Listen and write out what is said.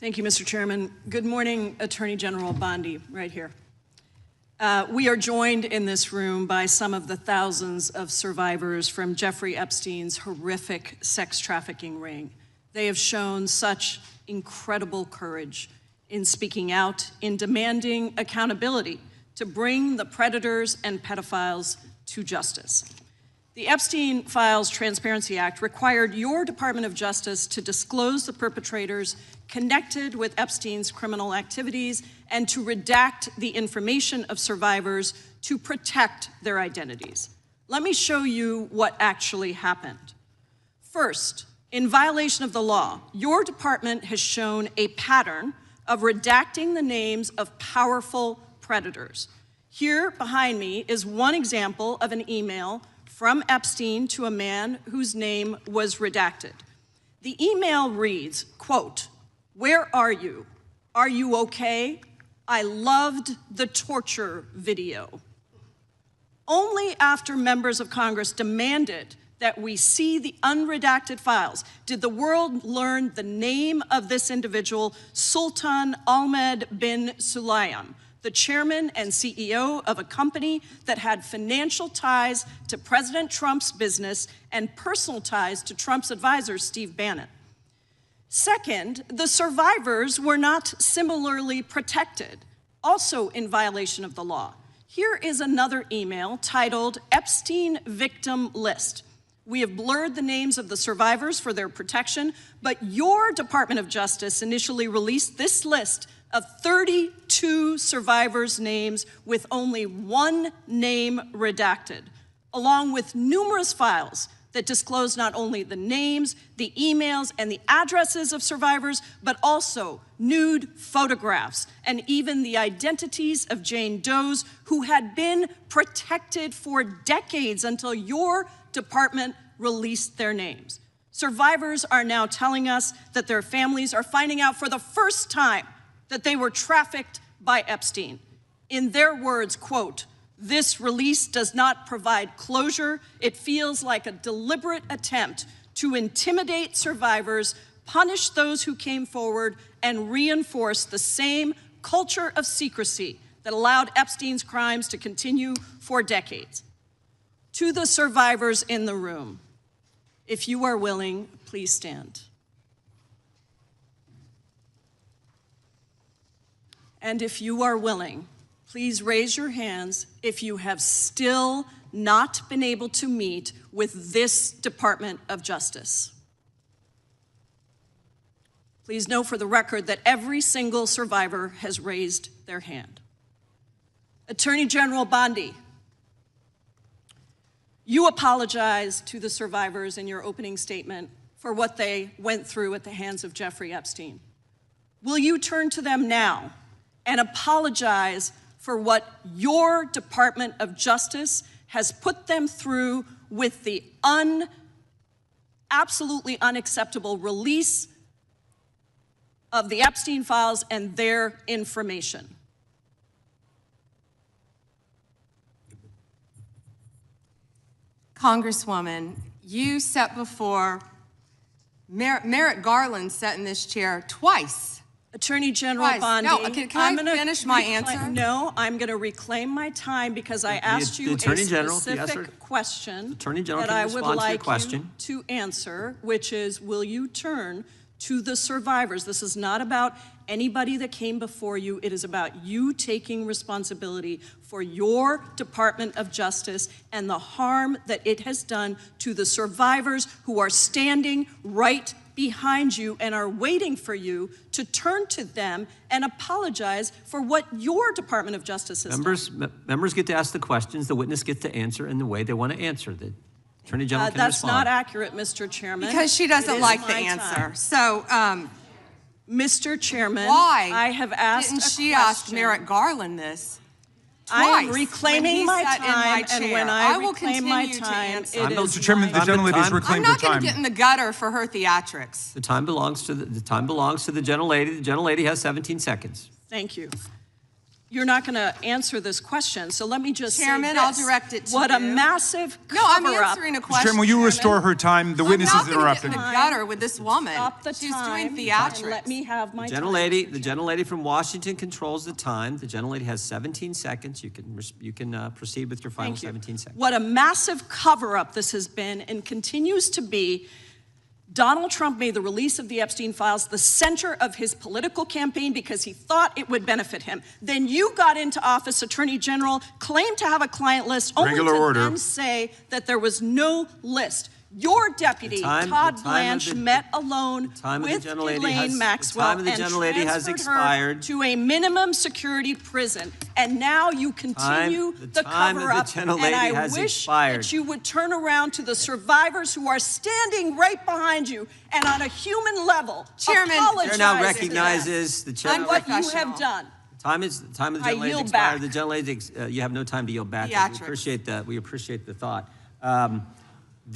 Thank you, Mr. Chairman. Good morning, Attorney General Bondi, right here. We are joined in this room by some of the thousands of survivors from Jeffrey Epstein's horrific sex trafficking ring. They have shown such incredible courage in speaking out, in demanding accountability to bring the predators and pedophiles to justice. The Epstein Files Transparency Act required your Department of Justice to disclose the perpetrators connected with Epstein's criminal activities and to redact the information of survivors to protect their identities. Let me show you what actually happened. First, in violation of the law, your department has shown a pattern of redacting the names of powerful predators. Here behind me is one example of an email from Epstein to a man whose name was redacted. The email reads, quote, "Where are you? Are you okay? I loved the torture video." Only after members of Congress demanded that we see the unredacted files did the world learn the name of this individual, Sultan Ahmed bin Sulayem, the chairman and CEO of a company that had financial ties to President Trump's business and personal ties to Trump's advisor, Steve Bannon. Second, the survivors were not similarly protected, also in violation of the law. Here is another email titled Epstein Victim List. We have blurred the names of the survivors for their protection, but your Department of Justice initially released this list of 32 survivors' names with only one name redacted, along with numerous files that disclose not only the names, the emails, and the addresses of survivors, but also nude photographs and even the identities of Jane Does who had been protected for decades until your department released their names. Survivors are now telling us that their families are finding out for the first time that they were trafficked by Epstein. In their words, quote, "This release does not provide closure. It feels like a deliberate attempt to intimidate survivors, punish those who came forward, and reinforce the same culture of secrecy that allowed Epstein's crimes to continue for decades." To the survivors in the room, if you are willing, please stand. And if you are willing, please raise your hands if you have still not been able to meet with this Department of Justice. Please know for the record that every single survivor has raised their hand. Attorney General Bondi, you apologized to the survivors in your opening statement for what they went through at the hands of Jeffrey Epstein. Will you turn to them now and apologize for what your Department of Justice has put them through with the absolutely unacceptable release of the Epstein files and their information? Congresswoman, you sat before, Merrick Garland sat in this chair twice. Attorney General Bondi, No, can I finish my answer? No, I'm going to reclaim my time because I asked you a specific question that I would like you to answer, which is, will you turn to the survivors? This is not about anybody that came before you. It is about you taking responsibility for your Department of Justice and the harm that it has done to the survivors who are standing right behind you and are waiting for you to turn to them and apologize for what your Department of Justice has done. Members get to ask the questions, the witness gets to answer in the way they want to answer. The Attorney General can that's respond. not accurate, Mr. Chairman. Because she doesn't like the answer. So, Mr. Chairman, why I have asked didn't she ask Merrick Garland this? I am reclaiming my time, and when I reclaim my time, it is Mr. Chairman, the gentlelady has reclaimed her time. I'm not going to get in the gutter for her theatrics. The time belongs to the gentlelady. The gentlelady has 17 seconds. Thank you. you're not going to answer this question. So let me just Chairman, say this. I'll direct it to what you. a massive No, I'm cover-up. answering a Mr. question. Chairman, will you restore her time? The witness is I'm not gonna get interrupting. in the gutter with this woman. Stop the She's time doing and theatrics. let me have my time. The gentlelady from Washington controls the time. The gentlelady has 17 seconds. You can proceed with your final Thank you. 17 seconds. What a massive cover-up this has been and continues to be. Donald Trump made the release of the Epstein files the center of his political campaign because he thought it would benefit him. Then you got into office, Attorney General, claimed to have a client list, only Regular to order. then say that there was no list. Your deputy, Todd Blanche, met alone with Elaine Maxwell and transferred her to a minimum security prison. And now you continue the cover-up. And I wish that you would turn around to the survivors who are standing right behind you and on a human level, Chairman, apologize The chair now to recognizes them the chair. and what you have done. Time of the gentlelady yield expired. back. The gentlelady, you have no time to yield back. Theatrics. We appreciate the thought.